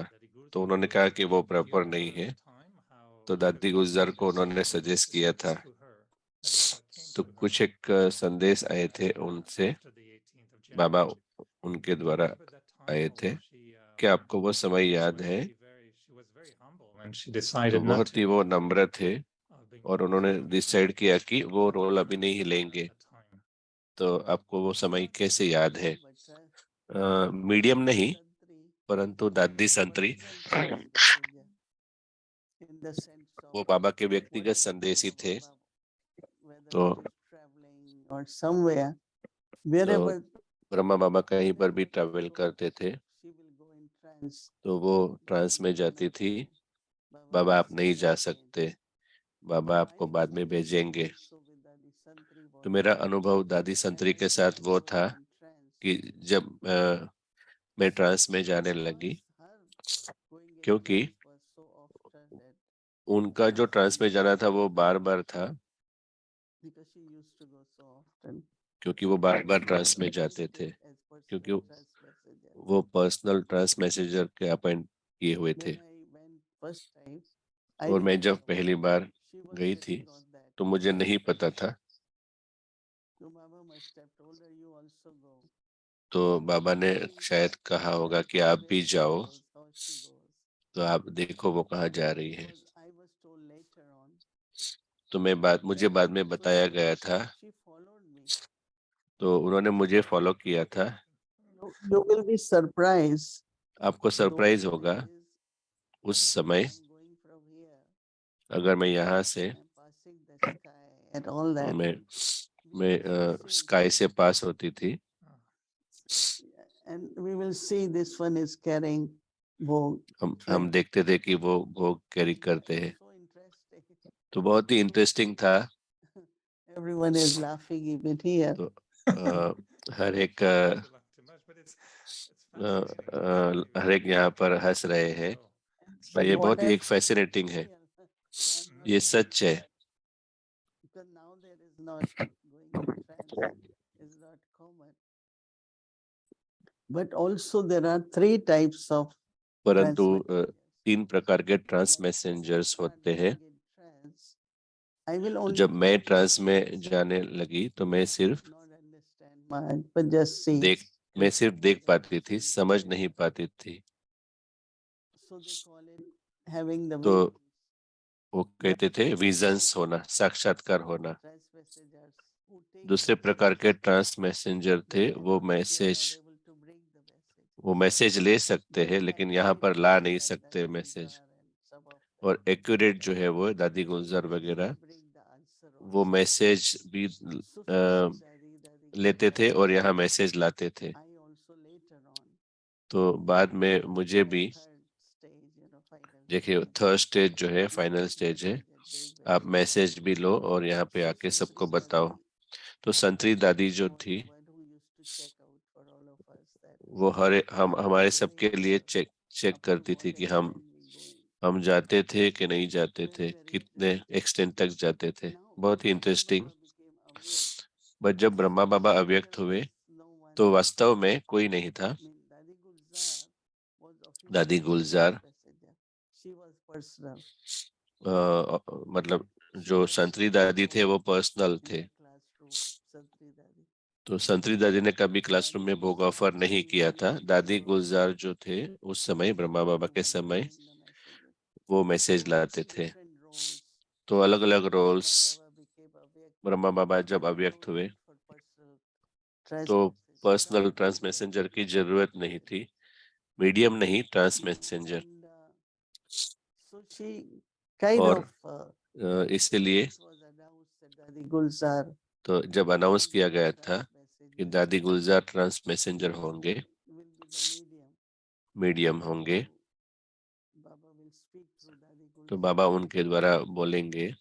तो उन्होंने कहा कि वो प्रॉपर नहीं है। तो दादी गुजर को उन्होंने सजेस्ट किया था। तो कुछ एक संदेश आए थे उनसे, बाबा उनके द्वारा आए थे। क्या आपको वो समय याद है? तो बहुत ही वो नम्र थे और उन्होंने डिसाइड किया कि वो रोल अभी नहीं लेंगे। तो आपको वो समय कैसे याद है? मीडियम नहीं, परंतु दादी संतरी वो बाबा के व्यक्तिगत संदेशी थे। तो ब्रह्मा बाबा कहीं पर भी ट्रैवल करते थे तो वो ट्रांस में जाती थी। बाबा आप नहीं जा सकते, बाबा आपको बाद में भेजेंगे। तो मेरा अनुभव दादी संतरी के साथ वो था कि जब मैं ट्रांस में जाने लगी, क्योंकि उनका जो ट्रांस में जाना था वो बार बार था, क्योंकि वो बार बार ट्रांस में जाते थे, क्योंकि वो पर्सनल ट्रांस मैसेजर के अपॉइंट किए हुए थे। और मैं जब पहली बार गई थी तो मुझे नहीं पता था। तो बाबा ने शायद कहा होगा कि आप भी जाओ, तो आप देखो वो कहाँ जा रही है। तो मुझे बाद में बताया गया था, तो उन्होंने मुझे फॉलो किया था। You will be surprised. आपको सरप्राइज होगा उस समय, अगर मैं यहाँ से मैं स्काई से पास होती थी। And we will see this one is carrying भोग। हम देखते थे कि वो भोग कैरी करते हैं। तो बहुत ही इंटरेस्टिंग था। Everyone is laughing even here. तो हर एक यहाँ पर हंस रहे हैं। But ये what बहुत ही I एक फैसिनेटिंग है, ये सच है। Because now there is not going in trance is not common. But also there are three types of परंतु trance 3 प्रकार के ट्रांस मैसेंजर्स होते हैं। I will तो only जब मैं ट्रांस में जाने लगी तो मैं सिर्फ not understand much, but just see. मैं सिर्फ देख पाती थी, समझ नहीं पाती थी। So they call it having the तो vision. वो कहते थे विजन्स होना, साक्षात्कार होना। Trance messengers who take दूसरे प्रकार के ट्रांस मैसेंजर थे, वो they are not message able to bring the message. वो मैसेज ले सकते हैं, लेकिन यहाँ पर ला नहीं सकते मैसेज। और एक्यूरेट जो है वो दादी गुलजार वगैरह वो मैसेज भी लेते थे और यहाँ मैसेज लाते थे। तो बाद में मुझे भी देखिए थर्ड स्टेज जो है फाइनल स्टेज है, आप मैसेज भी लो और यहाँ पे आके सबको बताओ। तो संतरी दादी जो थी वो हमारे सबके लिए चेक करती थी कि हम जाते थे कि नहीं जाते थे, कितने एक्सटेंट तक जाते थे। बहुत ही इंटरेस्टिंग। बट जब ब्रह्मा बाबा अव्यक्त हुए तो वास्तव में कोई नहीं था। दादी गुलजार मतलब जो संतरी दादी थे वो पर्सनल थे। तो संतरी दादी ने कभी क्लासरूम में बुक ऑफर नहीं किया था। दादी गुलजार जो थे उस समय ब्रह्मा बाबा के समय वो मैसेज लाते थे। तो अलग अलग रोल्स ब्रह्मा बाबा जब अव्यक्त हुए तो पर्सनल ट्रांस मैसेंजर की जरूरत नहीं थी, मीडियम नहीं ट्रांस मैसेंजर। और इसलिए तो जब अनाउंस किया गया था कि दादी गुलजार ट्रांस मैसेंजर होंगे, मीडियम होंगे, तो बाबा उनके द्वारा बोलेंगे।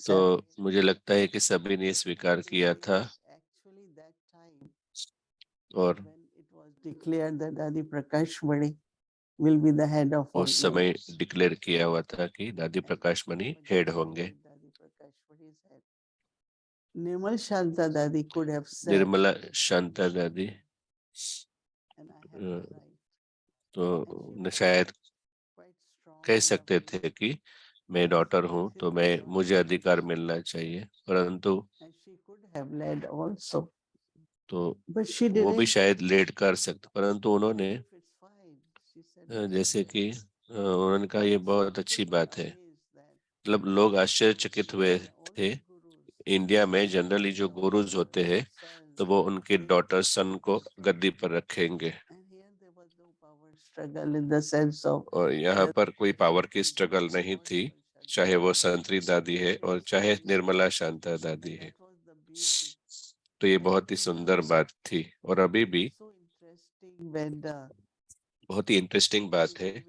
तो मुझे लगता है कि सभी ने स्वीकार किया था और उस समय डिक्लेयर किया हुआ था कि दादी प्रकाश मणि हेड होंगे। निर्मला शांता दादी तो शायद कह सकते थे कि मैं डॉटर हूँ तो मुझे अधिकार मिलना चाहिए, परंतु तो वो भी शायद लेट कर सकते, परंतु उन्होंने जैसे कि उन्होंने कहा ये बहुत अच्छी बात है। मतलब लोग आश्चर्यचकित हुए थे। इंडिया में जनरली जो गुरुज होते हैं तो वो उनके डॉटर सन को गद्दी पर रखेंगे और यहाँ पर कोई पावर की स्ट्रगल नहीं थी, चाहे वो संतरी दादी है और चाहे निर्मला शांता दादी है। तो ये बहुत ही सुंदर बात थी और अभी भी बहुत ही इंटरेस्टिंग बात है।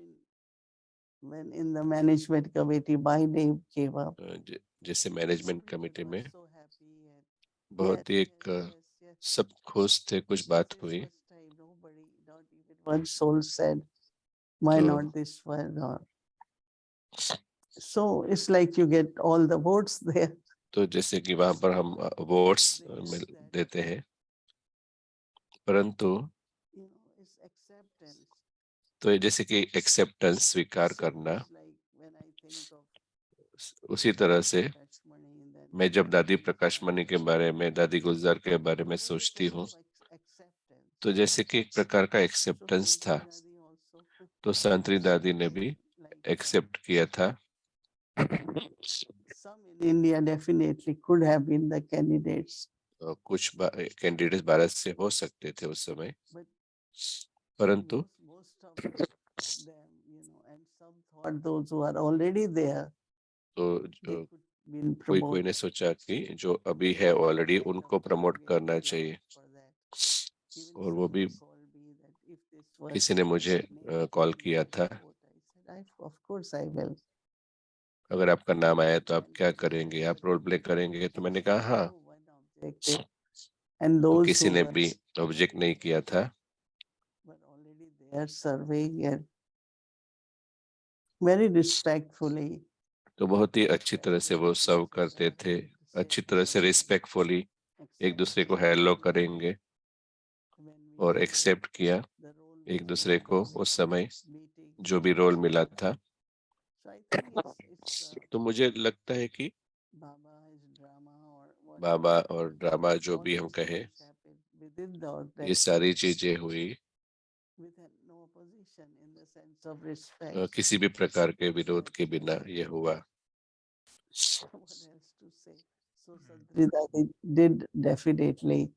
जैसे मैनेजमेंट कमेटी में बहुत ही सब खुश थे, कुछ बात हुई तो जैसे कि वहां पर हम वोट्स देते हैं, परंतु तो जैसे कि एक्सेप्टेंस स्वीकार करना, उसी तरह से मैं जब दादी प्रकाश मणि के बारे में, दादी गुलजार के बारे में सोचती हूँ तो जैसे कि एक प्रकार का एक्सेप्टेंस था। तो संतरी दादी ने भी एक्सेप्ट किया था। कुछ कैंडिडेट्स भारत से हो सकते थे उस समय, परंतु तो कोई ने सोचा कि जो अभी है ऑलरेडी उनको प्रमोट करना चाहिए। और वो भी किसी ने मुझे कॉल किया था, अगर आपका नाम आया तो आप क्या करेंगे, आप रोल प्ले करेंगे? तो मैंने कहा हाँ। तो किसी ने भी ऑब्जेक्ट नहीं किया था। तो बहुत ही अच्छी तरह से वो सर्व करते थे, अच्छी तरह से रिस्पेक्टफुली एक दूसरे को हेलो करेंगे और एक्सेप्ट किया एक दूसरे को उस समय जो भी रोल मिला था। तो मुझे लगता है कि बाबा और ड्रामा जो भी हम कहें, ये सारी चीजें हुई किसी भी प्रकार के विरोध के बिना ये हुआ। did definitely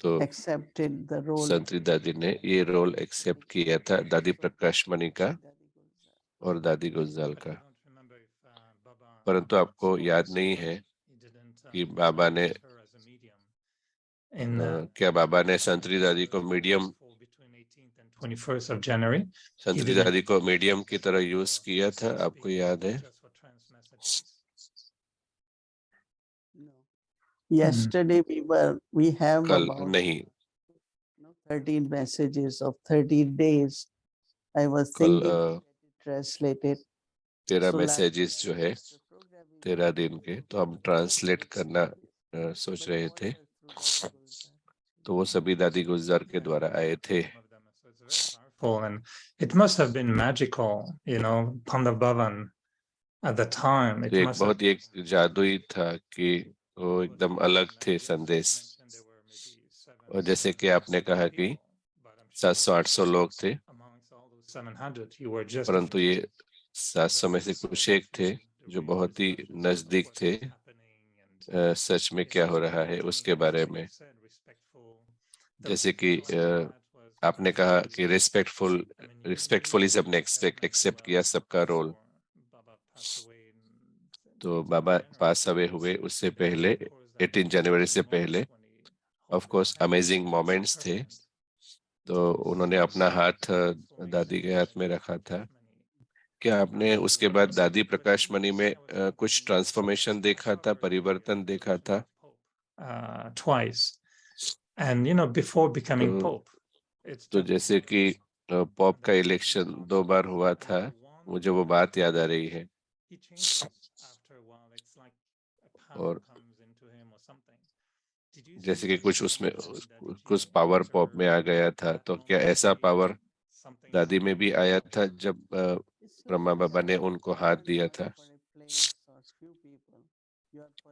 तो accepted the role of संतरी दादी ने ये रोल एक्सेप्ट किया था, दादी प्रकाश मणि का और दादी गुलजार का। परंतु आपको याद नहीं है कि बाबा ने क्या बाबा ने संतरी दादी को मीडियम संतरी दादी को मीडियम की तरह यूज किया था, आपको याद है? Yesterday we have कल about नहीं, 13 messages of 13 days. I was कल thinking to get it translated. 13 So last messages जो है after program we 13 were दिन के, able तो to हम ट्रांसलेट करना सोच but रहे all थे, were through Dadi Gulzar. तो वो सभी दादी गुलजार के द्वारा आए थे। And it must have been magical, you know, Pandav Bhavan at the time. It तो एक must have बहुत ही एक जादुई था कि वो एकदम अलग थे संदेश। और जैसे कि आपने कहा कि 700-800 लोग थे, परंतु ये 700 में से कुछ एक थे जो बहुत ही नजदीक थे सच में क्या हो रहा है उसके बारे में। जैसे कि आपने कहा कि रिस्पेक्टफुली सबने एक्सेप्ट किया सबका रोल। तो बाबा पास अवे हुए उससे पहले 18 जनवरी से पहले ऑफ कोर्स अमेजिंग मोमेंट्स थे। तो उन्होंने अपना हाथ दादी के हाथ में रखा था। क्या आपने उसके बाद दादी प्रकाश मणि में कुछ ट्रांसफॉर्मेशन देखा था, परिवर्तन देखा था? twice. And you know, before becoming Pope, तो जैसे कि पॉप का इलेक्शन 2 बार हुआ था, मुझे वो बात याद आ रही है। और जैसे कि कुछ उसमें कुछ पावर पॉप में आ गया था, तो क्या ऐसा पावर दादी में भी आया था जब ब्रह्मा बाबा ने उनको हाथ दिया था?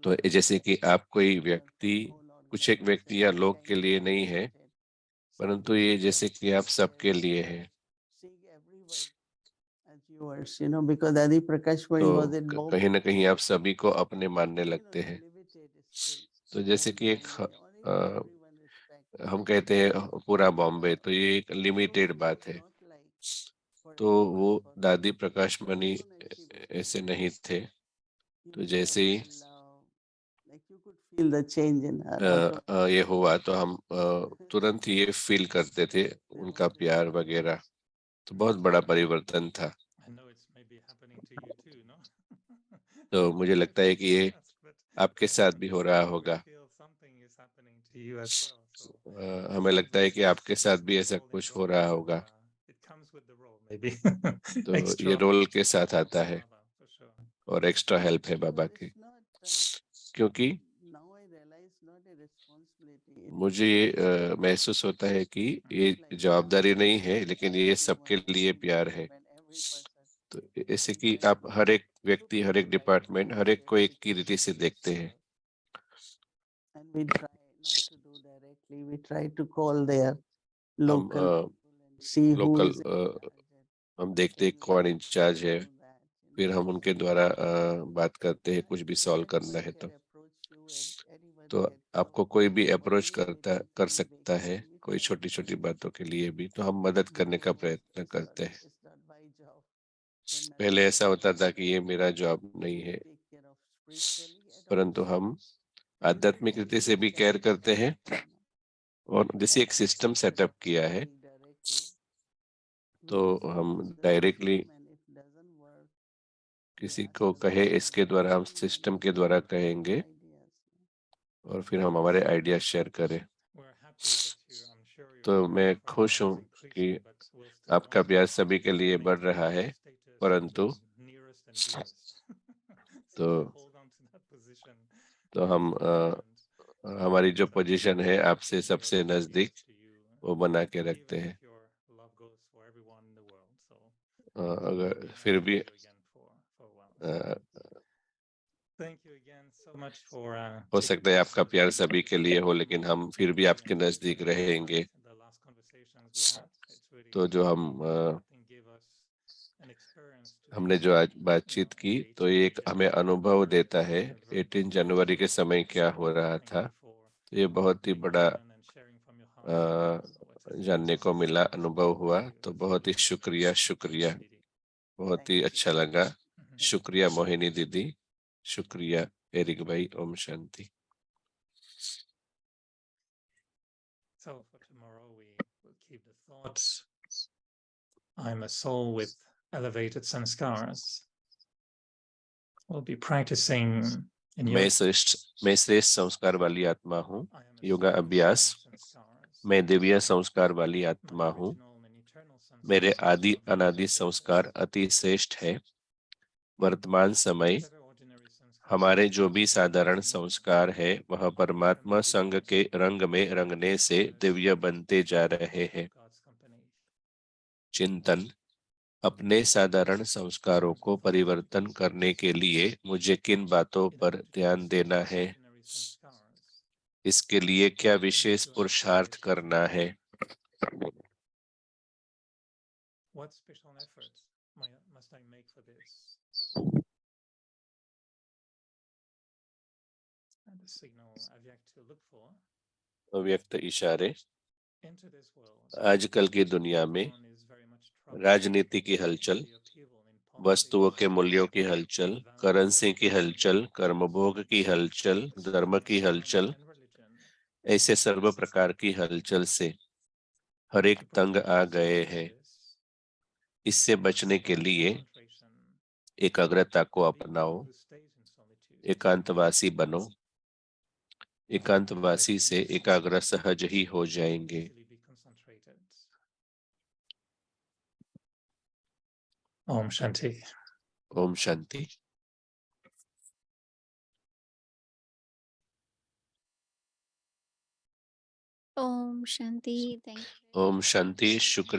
तो जैसे कि आप कोई व्यक्ति, कुछ एक व्यक्ति या लोग के लिए नहीं है, परंतु ये जैसे कि आप सबके लिए है। तो कहीं ना कहीं आप सभी को अपने मानने लगते हैं। तो जैसे कि एक हम कहते हैं पूरा बॉम्बे, तो ये एक लिमिटेड बात है। तो वो दादी प्रकाश मणि ऐसे नहीं थे। तो जैसे ही ये हुआ तो हम तुरंत ही ये फील करते थे उनका प्यार वगैरह। तो बहुत बड़ा परिवर्तन था। तो मुझे लगता है कि ये आपके साथ भी हो रहा होगा। हमें लगता है कि आपके साथ भी ऐसा कुछ हो रहा होगा। तो ये रोल के साथ आता है और एक्स्ट्रा हेल्प है बाबा की। क्योंकि मुझे ये महसूस होता है कि ये जवाबदारी नहीं है, लेकिन ये सबके लिए प्यार है। तो ऐसे कि आप हर एक व्यक्ति, हर एक डिपार्टमेंट, हर एक को एक की रीति से देखते हैं। लोकल हम देखते हैं कौन इंचार्ज है, फिर हम उनके द्वारा बात करते हैं कुछ भी सॉल्व करना है। तो आपको कोई भी अप्रोच कर सकता है कोई छोटी छोटी बातों के लिए भी, तो हम मदद करने का प्रयत्न करते हैं। पहले ऐसा होता था कि ये मेरा जॉब नहीं है, परंतु हम आध्यात्मिक रीति से भी केयर करते हैं। और जैसे एक सिस्टम सेटअप किया है, तो हम डायरेक्टली किसी को कहे इसके द्वारा, हम सिस्टम के द्वारा कहेंगे और फिर हम हमारे आइडिया शेयर करें। तो मैं खुश हूँ कि आपका प्यार सभी के लिए बढ़ रहा है, परंतु तो हम हमारी जो पोजीशन है आपसे सबसे नजदीक वो बना के रखते हैं। अगर फिर भी हो सकता है आपका प्यार सभी के लिए हो, लेकिन हम फिर भी आपके नजदीक रहेंगे। तो जो हमने जो आज बातचीत की, तो ये एक हमें अनुभव देता है 18 जनवरी के समय क्या हो रहा था। तो ये बहुत ही बड़ा जानने को मिला, अनुभव हुआ, तो बहुत ही शुक्रिया शुक्रिया, बहुत ही अच्छा लगा। शुक्रिया मोहिनी दीदी, शुक्रिया एरिक भाई। Om Shanti. So for tomorrow, we will keep the thoughts. I'm a soul with elevated sanskars. We'll be practicing in मैं yoga. श्रेष्ठ संस्कार वाली आत्मा हूँ। I am a yoga soul with अभ्यास। divine sanskars. मैं दिव्य संस्कार वाली My आत्मा हूँ। original and eternal मेरे sanskars आदि are अनादि very संस्कार great. अति श्रेष्ठ है। वर्तमान समय Whatever ordinary sanskars हमारे are, जो भी साधारण are संस्कार है वह परमात्मा संग के रंग में रंगने से दिव्य बनते जा रहे हैं। God's company. चिंतन। अपने साधारण संस्कारों को परिवर्तन करने के लिए मुझे किन बातों In पर order to ध्यान change देना these है? ordinary sanskars, इसके लिए क्या we need विशेष to पुरुषार्थ establish करना है? what special efforts must I make for this? And the signal Avyak to look for. अव्यक्त इशारे। Into this world, आजकल की दुनिया में everyone is very much troubled राजनीति की by हलचल, the upheaval in वस्तुओं politics, के मूल्यों की हलचल, करेंसी की हलचल, कर्मभोग की हलचल, धर्म की हलचल, and religion. ऐसे सर्व प्रकार की हलचल से हर एक To तंग protect आ ourselves गए from हैं। this, इससे बचने के लिए concentration, एकाग्रता को be अपनाओ, one who stays in solitude. एकांतवासी बनो। एकांतवासी से एकाग्र सहज ही हो जाएंगे। Easily be concentrated. Om Shanti. Om Shanti. Om Shanti. Thank you. Om Shanti. शुक्रिया।